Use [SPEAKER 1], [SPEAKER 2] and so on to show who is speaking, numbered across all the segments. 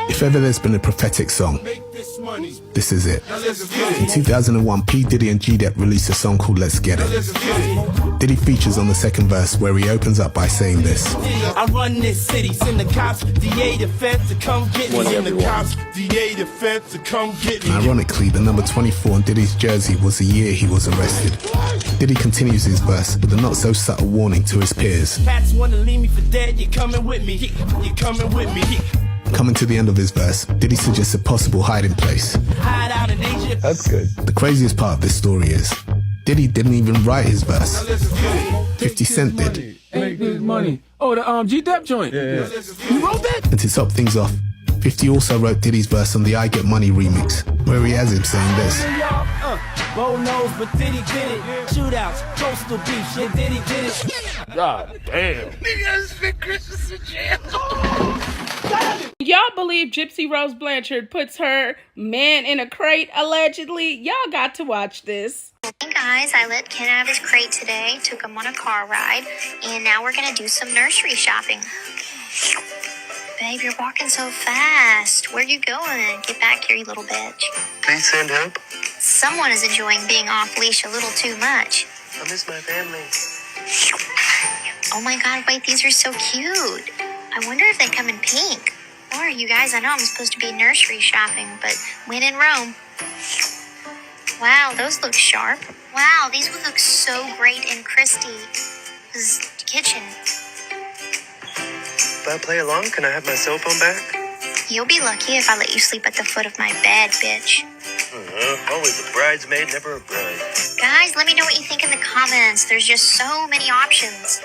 [SPEAKER 1] If ever there's been a prophetic song, this is it. In 2001, P. Diddy and G-Dep released a song called Let's Get It. Diddy features on the second verse where he opens up by saying this.
[SPEAKER 2] I run this city, send the cops, DA defense to come get me. Send the cops, DA defense to come get me.
[SPEAKER 1] And ironically, the number 24 on Diddy's jersey was the year he was arrested. Diddy continues his verse with a not so subtle warning to his peers.
[SPEAKER 2] Cats wanna leave me for dead, you're coming with me. You're coming with me.
[SPEAKER 1] Coming to the end of his verse, Diddy suggests a possible hiding place.
[SPEAKER 2] Hide out in Asia.
[SPEAKER 3] That's good.
[SPEAKER 1] The craziest part of this story is, Diddy didn't even write his verse. 50 Cent did.
[SPEAKER 3] Make this money. Oh, the G-Dep joint. Yeah. You wrote that?
[SPEAKER 1] And to top things off, 50 also wrote Diddy's verse on the I Get Money remix, where he has him saying this.
[SPEAKER 2] Bo knows, but Diddy did it. Shootouts, coastal beef, shit, Diddy did it.
[SPEAKER 3] God damn.
[SPEAKER 2] Niggas spent Christmas in jail.
[SPEAKER 4] Y'all believe Gypsy Rose Blanchard puts her man in a crate, allegedly? Y'all got to watch this.
[SPEAKER 5] Hey guys, I let Ken out of his crate today, took him on a car ride, and now we're gonna do some nursery shopping. Babe, you're walking so fast. Where you going? Get back here, you little bitch.
[SPEAKER 6] Please send help.
[SPEAKER 5] Someone is enjoying being off leash a little too much.
[SPEAKER 6] I miss my family.
[SPEAKER 5] Oh my god, wait, these are so cute. I wonder if they come in pink. Or, you guys, I know I'm supposed to be nursery shopping, but when in Rome. Wow, those look sharp. Wow, these would look so great in Christy's kitchen.
[SPEAKER 6] If I play along, can I have my cell phone back?
[SPEAKER 5] You'll be lucky if I let you sleep at the foot of my bed, bitch.
[SPEAKER 6] Always a bridesmaid, never a bride.
[SPEAKER 5] Guys, let me know what you think in the comments. There's just so many options.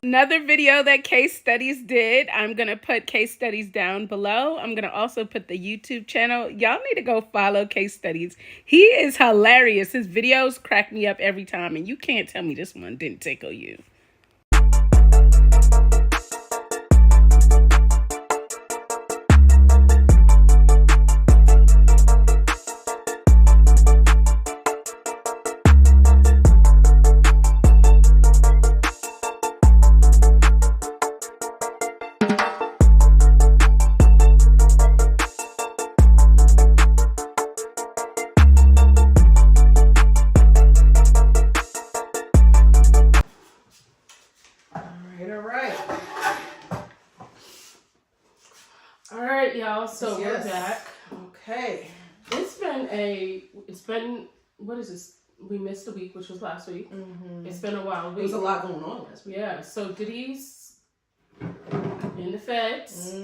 [SPEAKER 4] Another video that Case Studies did. I'm going to put Case Studies down below. I'm going to also put the YouTube channel. Y'all need to go follow Case Studies. He is hilarious. His videos crack me up every time, and you can't tell me this one didn't tickle you. Y'all, so we're back. Okay, it's been what is this? We missed a week, which was last week. It's been a wild week.
[SPEAKER 7] There's a lot going on last week.
[SPEAKER 4] Yeah, so Diddy's in the feds.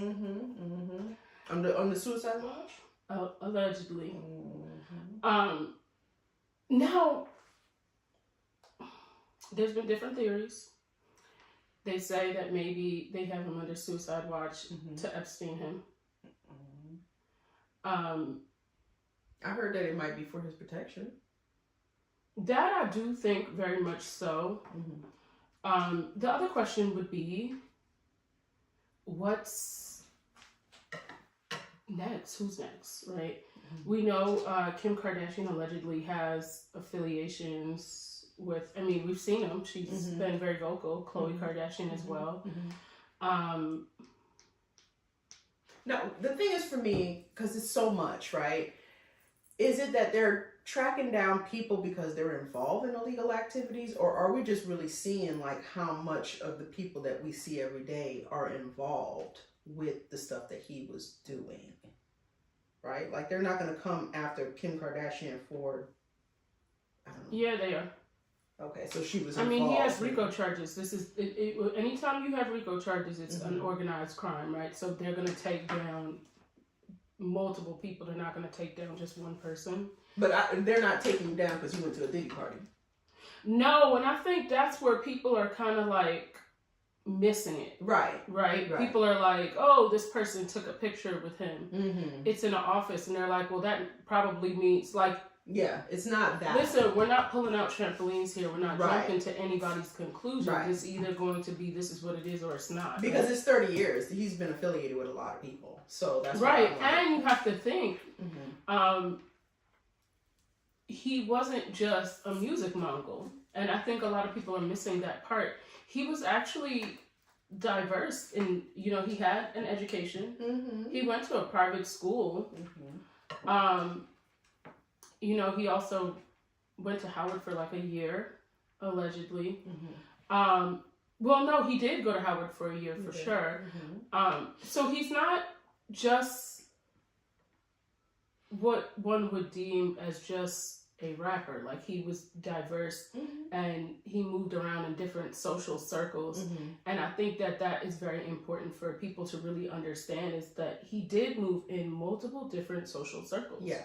[SPEAKER 7] On the suicide watch?
[SPEAKER 4] Allegedly. Now, there's been different theories. They say that maybe they have him under suicide watch to Epstein him.
[SPEAKER 7] I heard that it might be for his protection.
[SPEAKER 4] That I do think very much so. The other question would be, what's next? Who's next, right? We know Kim Kardashian allegedly has affiliations with, I mean, we've seen them. She's been very vocal. Khloe Kardashian as well.
[SPEAKER 7] Now, the thing is for me, because it's so much, right? Is it that they're tracking down people because they're involved in illegal activities? Or are we just really seeing like how much of the people that we see every day are involved with the stuff that he was doing? Right? Like they're not going to come after Kim Kardashian for, I don't know.
[SPEAKER 4] Yeah, they are.
[SPEAKER 7] Okay, so she was
[SPEAKER 4] involved. I mean, he has RICO
[SPEAKER 7] maybe.
[SPEAKER 4] charges. This is, anytime you have RICO charges, it's an organized crime, right? So they're going to take down multiple people. They're not going to take down just one person.
[SPEAKER 7] But they're not taking him down because he went to a Diddy party.
[SPEAKER 4] No, and I think that's where people are kind of like missing it.
[SPEAKER 7] Right.
[SPEAKER 4] People are like, oh, this person took a picture with him. It's in an office, and they're like, well, that probably means like,
[SPEAKER 7] yeah, it's not that.
[SPEAKER 4] Listen, we're not pulling out trampolines here. We're not jumping to anybody's conclusion. It's either going to be this is what it is or it's not.
[SPEAKER 7] Because it's 30 years. He's been affiliated with a lot of people. So that's
[SPEAKER 4] right. And you have to think, he wasn't just a music mogul. And I think a lot of people are missing that part. He was actually diverse in, you know, he had an education.
[SPEAKER 7] Mm-hmm.
[SPEAKER 4] He went to a private school.
[SPEAKER 7] Mm-hmm.
[SPEAKER 4] You know, he also went to Howard for like a year, allegedly.
[SPEAKER 7] Mm-hmm.
[SPEAKER 4] Well, no, he did go to Howard for a year for sure.
[SPEAKER 7] Mm-hmm.
[SPEAKER 4] So he's not just what one would deem as just a rapper. Like, he was diverse, and he moved around in different social circles. And I think that that is very important for people to really understand, is that he did move in multiple different social circles.
[SPEAKER 7] Yeah.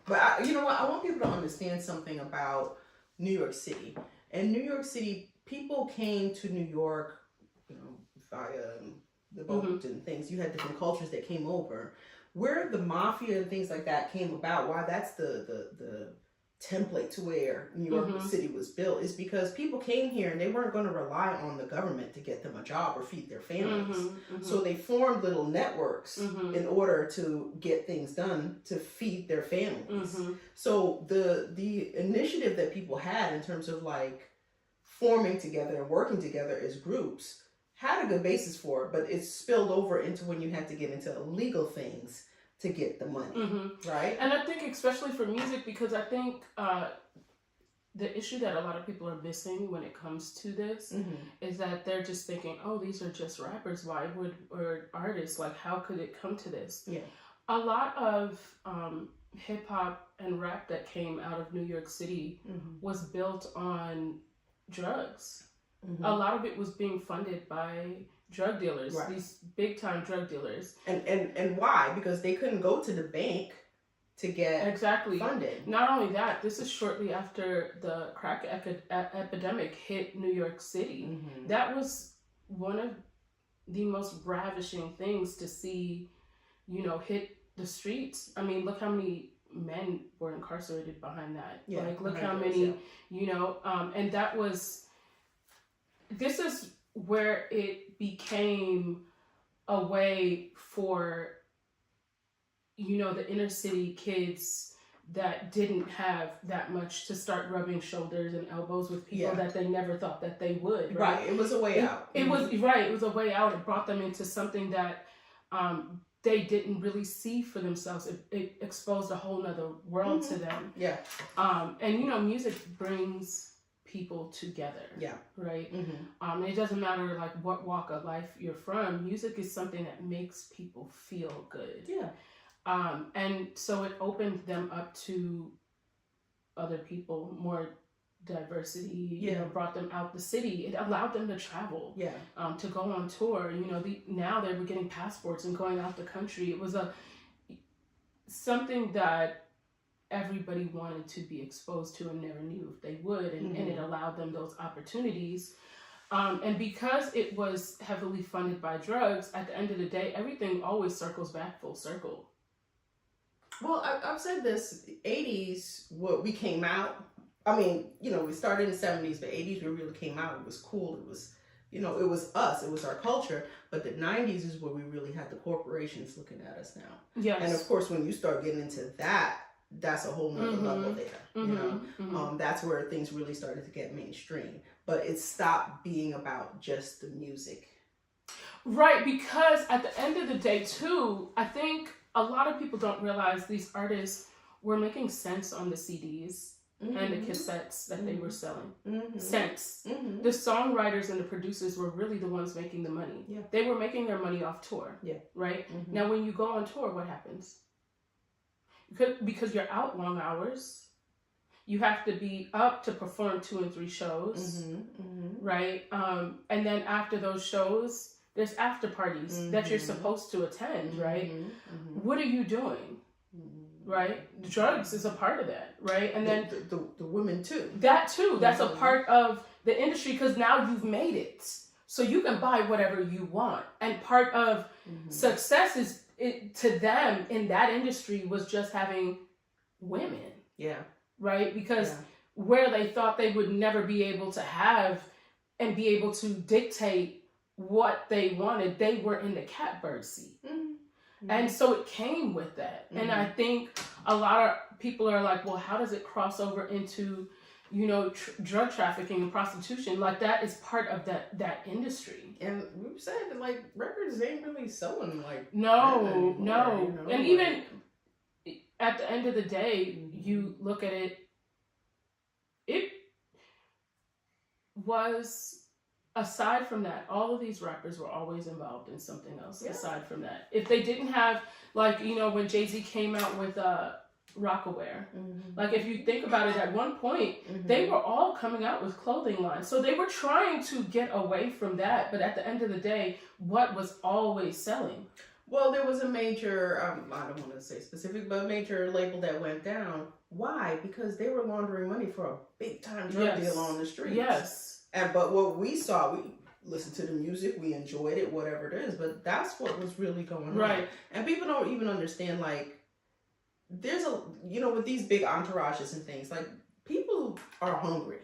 [SPEAKER 7] But you know what? I want people to understand something about New York City. In New York City, people came to New York, you know, via the boat and things. You had different cultures that came over. Where the mafia and things like that came about, why that's the template to where New York City was built, is because people came here and they weren't going to rely on the government to get them a job or feed their families. So they formed little networks in order to get things done to feed their families. So the initiative that people had in terms of like forming together and working together as groups had a good basis for it, but it spilled over into when you had to get into illegal things to get the money, right?
[SPEAKER 4] And I think especially for music, because I think the issue that a lot of people are missing when it comes to this is that they're just thinking, oh, these are just rappers, or artists, like, how could it come to this?
[SPEAKER 7] Yeah.
[SPEAKER 4] A lot of hip-hop and rap that came out of New York City was built on drugs. A lot of it was being funded by drug dealers, these big time drug dealers.
[SPEAKER 7] And why? Because they couldn't go to the bank to get funding.
[SPEAKER 4] Not only that, this is shortly after the crack epidemic hit New York City. That was one of the most ravishing things to see, you know, hit the streets. I mean, look how many men were incarcerated behind that.
[SPEAKER 7] Yeah,
[SPEAKER 4] like, look how many, you know, and that was, this is where it became a way for, you know, the inner city kids that didn't have that much to start rubbing shoulders and elbows with people that they never thought that they would. Right.
[SPEAKER 7] It was a way out.
[SPEAKER 4] It was right. It was a way out. It brought them into something that they didn't really see for themselves. It exposed a whole nother world to them.
[SPEAKER 7] Yeah.
[SPEAKER 4] And, you know, music brings people together. Yeah. Right? It doesn't matter like what walk of life you're from. Music is something that makes people feel good.
[SPEAKER 7] Yeah.
[SPEAKER 4] And so it opened them up to other people, more diversity, you know, brought them out the city. It allowed them to travel, to go on tour. You know, now they were getting passports and going out the country. It was something that everybody wanted to be exposed to and never knew if they would, and it allowed them those opportunities. And because it was heavily funded by drugs, at the end of the day, everything always circles back full circle.
[SPEAKER 7] Well, I've said this, 80s, what we came out, I mean, you know, we started in the 70s, but 80s we really came out. It was cool. It was, you know, it was us. It was our culture. But the 90s is where we really had the corporations looking at us now.
[SPEAKER 4] Yes.
[SPEAKER 7] And of course, when you start getting into that, that's a whole nother level there. You know, that's where things really started to get mainstream. But it stopped being about just the music.
[SPEAKER 4] Right, because at the end of the day, too, I think a lot of people don't realize these artists were making cents on the CDs and the cassettes that they were selling. Cents. The songwriters and the producers were really the ones making the money. Yeah. They were making their money off tour. Yeah. Right? Now, when you go on tour, what happens? Because you're out long hours. You have to be up to perform 2 and 3 shows. Right? And then after those shows, there's after parties that you're supposed to attend, right? What are you doing? Right? Drugs is a part of that, right? And then
[SPEAKER 7] the women too.
[SPEAKER 4] That too. That's a part of the industry, because now you've made it. So you can buy whatever you want. And part of success is to them in that industry was just having women. Yeah. Right? Because where they thought they would never be able to have and be able to dictate what they wanted, they were in the catbird seat. And so it came with that. And I think a lot of people are like, well, how does it cross over into drug trafficking and prostitution. Like that is part of that industry.
[SPEAKER 7] And we've said that like records ain't really selling like
[SPEAKER 4] no,
[SPEAKER 7] that anymore,
[SPEAKER 4] no.
[SPEAKER 7] you know?
[SPEAKER 4] And even at the end of the day, you look at it, it was, aside from that, all of these rappers were always involved in something else.
[SPEAKER 7] Yeah.
[SPEAKER 4] Aside from that, if they didn't have, like, when Jay-Z came out with Rockaware, like if you think about it, at one point they were all coming out with clothing lines, so they were trying to get away from that. But at the end of the day, what was always selling?
[SPEAKER 7] Well, there was a major, I don't want to say specific, but a major label that went down. Why? Because they were laundering money for a big time drug deal on the streets.
[SPEAKER 4] Yes.
[SPEAKER 7] But what we saw, we listened to the music, we enjoyed it, whatever it is, but that's what was really going on.
[SPEAKER 4] Right.
[SPEAKER 7] And people don't even understand, like, there's with these big entourages and things, like, people are hungry.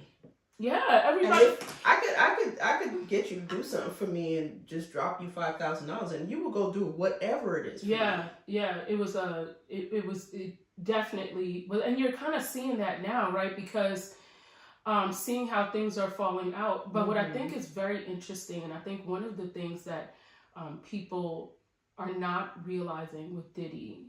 [SPEAKER 4] Yeah, everybody.
[SPEAKER 7] And if I could get you to do something for me and just drop you $5,000, and you will go do whatever it is. For me.
[SPEAKER 4] Yeah. It was it definitely. Well, and you're kind of seeing that now, right? Because seeing how things are falling out. But what I think is very interesting, and I think one of the things that people are not realizing with Diddy.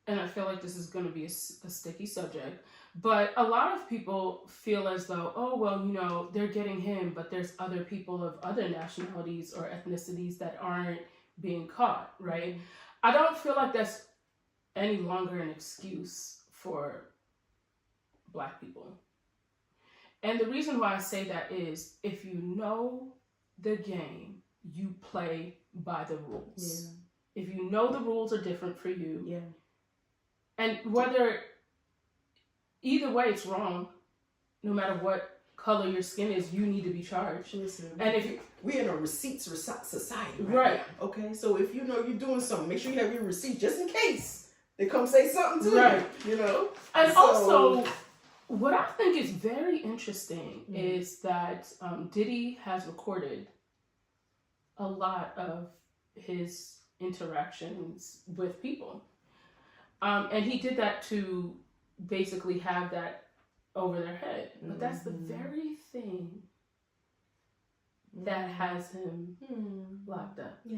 [SPEAKER 4] And I feel like this is going to be a sticky subject, but a lot of people feel as though, oh, well, they're getting him, but there's other people of other nationalities or ethnicities that aren't being caught, right? I don't feel like that's any longer an excuse for Black people. And the reason why I say that is, if you know the game, you play by the rules. Yeah. If you know the rules are different for you, and either way it's wrong, no matter what color your skin is, you need to be charged.
[SPEAKER 7] Listen,
[SPEAKER 4] and
[SPEAKER 7] we're in a receipts society,
[SPEAKER 4] right?
[SPEAKER 7] Okay, so if you know you're doing something, make sure you have your receipt just in case they come say something to you. And
[SPEAKER 4] also, what I think is very interesting is that Diddy has recorded a lot of his interactions with people. And he did that to basically have that over their head. But that's the very thing that has him locked up. Yeah.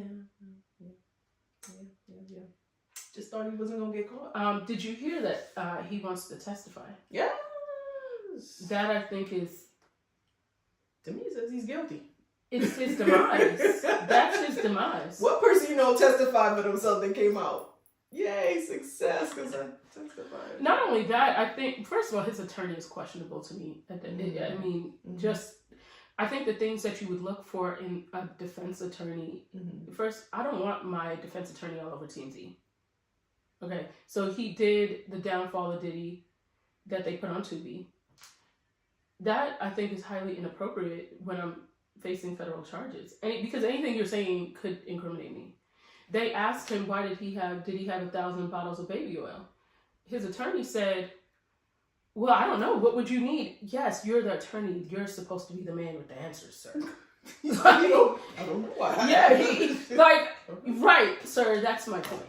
[SPEAKER 7] Just thought he wasn't going to get caught.
[SPEAKER 4] Did you hear that he wants to testify?
[SPEAKER 7] Yes.
[SPEAKER 4] That, I think, is...
[SPEAKER 7] To me, it says he's guilty.
[SPEAKER 4] It's his demise. That's his demise.
[SPEAKER 7] What person testified for themselves that came out? Yay, success, because I testified.
[SPEAKER 4] Not only that, I think, first of all, his attorney is questionable to me. I mean, I think the things that you would look for in a defense attorney, first, I don't want my defense attorney all over TMZ. Okay, so he did the downfall of Diddy that they put on Tubi. That, I think, is highly inappropriate when I'm facing federal charges. Because anything you're saying could incriminate me. They asked him, did he have 1,000 bottles of baby oil? His attorney said, well, I don't know. What would you need? Yes, you're the attorney. You're supposed to be the man with the answers, sir.
[SPEAKER 7] I don't know why.
[SPEAKER 4] Yeah, right, sir, that's my point.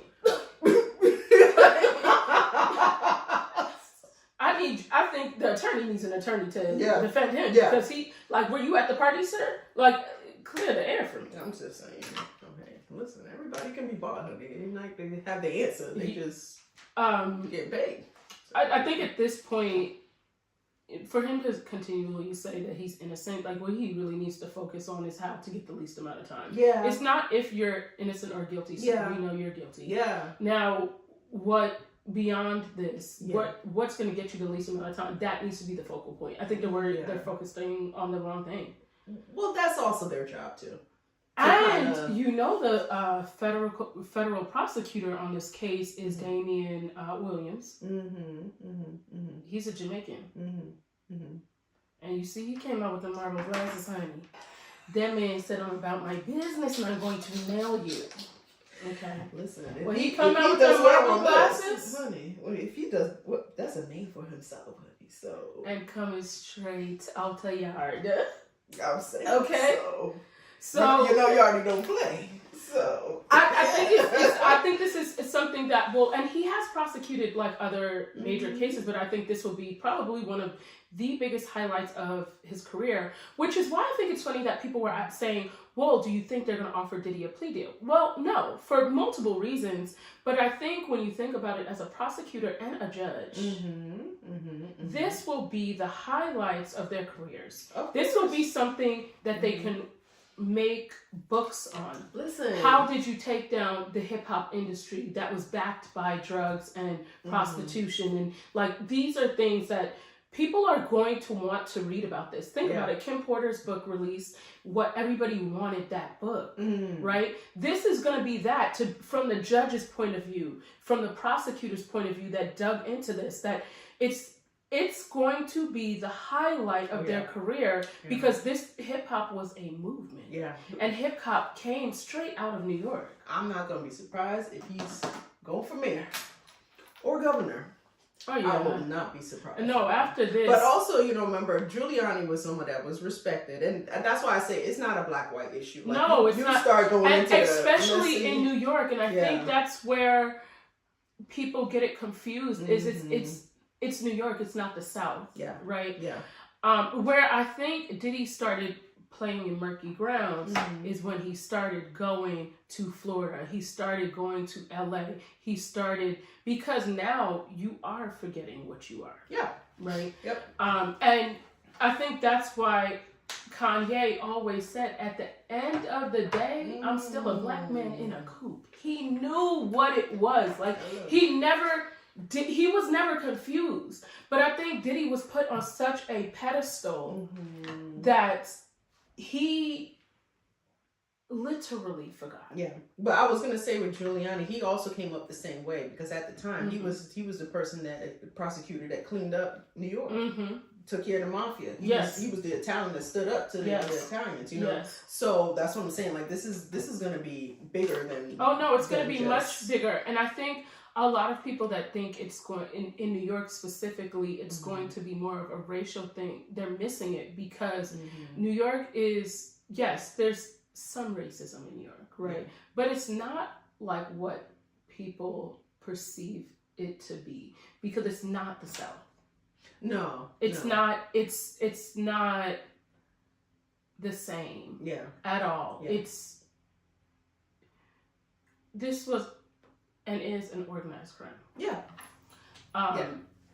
[SPEAKER 4] I think the attorney needs an attorney to defend him. Because were you at the party, sir? Clear the air for me.
[SPEAKER 7] I'm just saying. Okay, listen, everybody can be bought. They're not going to have the answer. They just get paid.
[SPEAKER 4] I think at this point, for him to continually say that he's innocent, what he really needs to focus on is how to get the least amount of time. Yeah. It's not if you're innocent or guilty, so we know you're guilty. Yeah. Now, what beyond this, what's going to get you the least amount of time, that needs to be the focal point. I think they're focusing on the wrong thing.
[SPEAKER 7] Well, that's also their job, too.
[SPEAKER 4] And the federal prosecutor on this case is Damian Williams. He's a Jamaican. And you see, he came out with the marble glasses, honey. That man said, I'm about my business and I'm going to nail you. Okay.
[SPEAKER 7] Listen,
[SPEAKER 4] when he come out with the marble glasses,
[SPEAKER 7] honey, if he does, that's a name for himself, honey. So
[SPEAKER 4] and coming straight out the yard.
[SPEAKER 7] I'm saying.
[SPEAKER 4] Okay.
[SPEAKER 7] So you already don't play. So
[SPEAKER 4] I think this is something that and he has prosecuted like other major cases, but I think this will be probably one of the biggest highlights of his career, which is why I think it's funny that people were saying, well, do you think they're going to offer Diddy a plea deal? Well, no, for multiple reasons. But I think when you think about it as a prosecutor and a judge, this will be the highlights of their careers. This will be something that they can make books on.
[SPEAKER 7] Listen,
[SPEAKER 4] how did you take down the hip hop industry that was backed by drugs and prostitution? And like, these are things that people are going to want to read about this. Think about it. Kim Porter's book released, what everybody wanted that book, right? This is going to be that from the judge's point of view, from the prosecutor's point of view that dug into this, that it's going to be the highlight of their career because this hip hop was a movement. Yeah. And hip hop came straight out of New York.
[SPEAKER 7] I'm not going to be surprised if he's going for mayor or governor.
[SPEAKER 4] Oh, yeah.
[SPEAKER 7] I will not be surprised.
[SPEAKER 4] No, after this.
[SPEAKER 7] But also, remember, Giuliani was someone that was respected. And that's why I say it's not a black-white issue. Like,
[SPEAKER 4] no, it's not.
[SPEAKER 7] Start going into
[SPEAKER 4] especially in New York. And I think that's where people get it confused. It's New York. It's not the South. Yeah. Right? Yeah. Where I think Diddy started playing in murky grounds is when he started going to Florida. He started going to LA. He started, because now you are forgetting what you are. Yeah. Right? Yep. And I think that's why Kanye always said, at the end of the day, I'm still a black man in a coupe. He knew what it was. Like, he was never confused. But I think Diddy was put on such a pedestal that he literally forgot. Yeah. But I was going to say with Giuliani, he also came up the same way, because at the time he was the person the prosecutor that cleaned up New York. Took care of the mafia. He was the Italian that stood up to the other Italians, Yes. So that's what I'm saying. Like, this is going to be bigger than. Oh no, it's going to be much bigger. And I think a lot of people that think it's going in New York specifically, it's going to be more of a racial thing. They're missing it because New York is, yes, there's some racism in New York, right? Yeah. But it's not like what people perceive it to be, because it's not the South. No, it's not. It's not the same. Yeah, at all. Yeah. This was and is an organized crime. Yeah.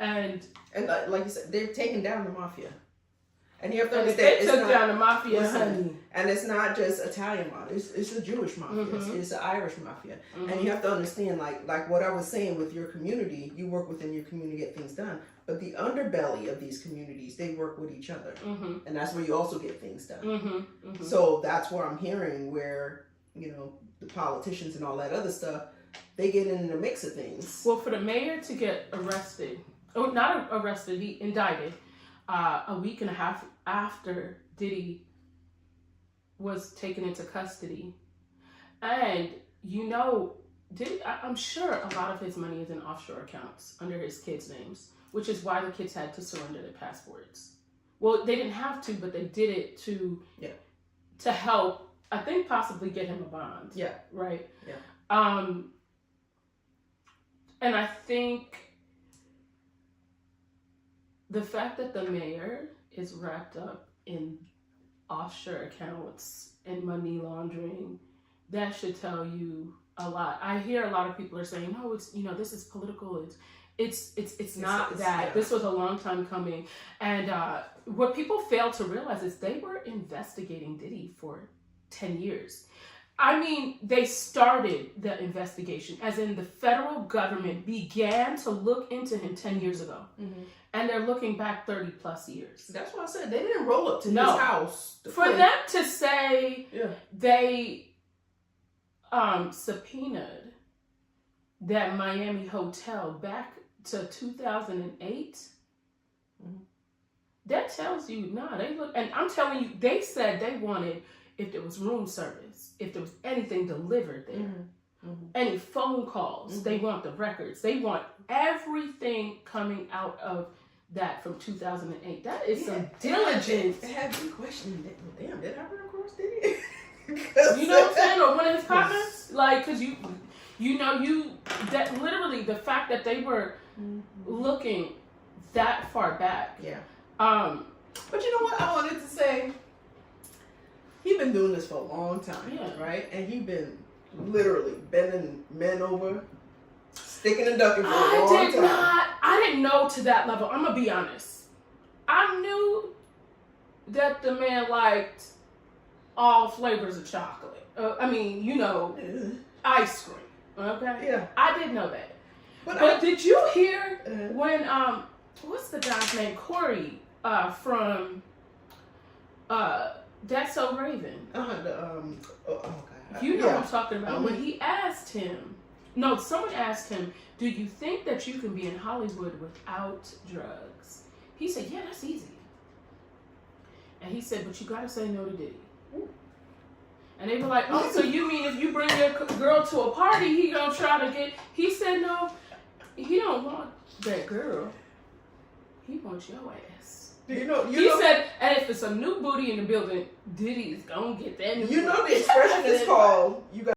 [SPEAKER 4] And like you said, they've taken down the mafia. And you have to understand, they took down the mafia, honey. And it's not just Italian mafia. It's the Jewish mafia. It's the Irish mafia. And you have to understand, like what I was saying with your community, you work within your community to get things done. But the underbelly of these communities, they work with each other. And that's where you also get things done. So that's where I'm hearing where, the politicians and all that other stuff, they get in the mix of things. Well, for the mayor to get arrested, not arrested, he indicted, a week and a half after Diddy was taken into custody. And Diddy, I'm sure a lot of his money is in offshore accounts under his kids' names, which is why the kids had to surrender their passports. Well, they didn't have to, but they did it to help, I think, possibly get him a bond. Yeah. Right? Yeah. And I think the fact that the mayor is wrapped up in offshore accounts and money laundering, that should tell you a lot. I hear a lot of people are saying, "No, it's this is political." It's not that. Yeah. This was a long time coming, and what people fail to realize is they were investigating Diddy for 10 years. I mean, they started the investigation, as in the federal government began to look into him 10 years ago. And they're looking back 30 plus years. That's why I said they didn't roll up to his house. For them to say they subpoenaed that Miami hotel back to 2008, that tells you, they look, and I'm telling you, they said they wanted, if there was room service, if there was anything delivered there, any phone calls, they want the records, they want everything coming out of that from 2008. That is some diligence. Have you questioned it? Damn, did I run across Diddy? You know what I'm saying? Or one of his partners? Like, because that literally the fact that they were looking that far back.
[SPEAKER 7] Yeah. But you know what I wanted to say? He been doing this for a long time, right? And he been literally bending men over, sticking and ducking for a long time.
[SPEAKER 4] I didn't know to that level. I'm gonna be honest. I knew that the man liked all flavors of chocolate. Ice cream. Okay.
[SPEAKER 7] Yeah.
[SPEAKER 4] I did know that. But did you hear when what's the guy's name? Corey from That's So Raven. You know what I'm talking about. When he asked him, someone asked him, do you think that you can be in Hollywood without drugs? He said, yeah, that's easy. And he said, but you gotta say no to Diddy. And they were like, oh, so you mean if you bring your girl to a party, he gonna try to get... He said, no, he don't want that girl. He wants your ass. He said, and if it's a new booty in the building, Diddy's gonna get that new booty.
[SPEAKER 7] The expression is called, you got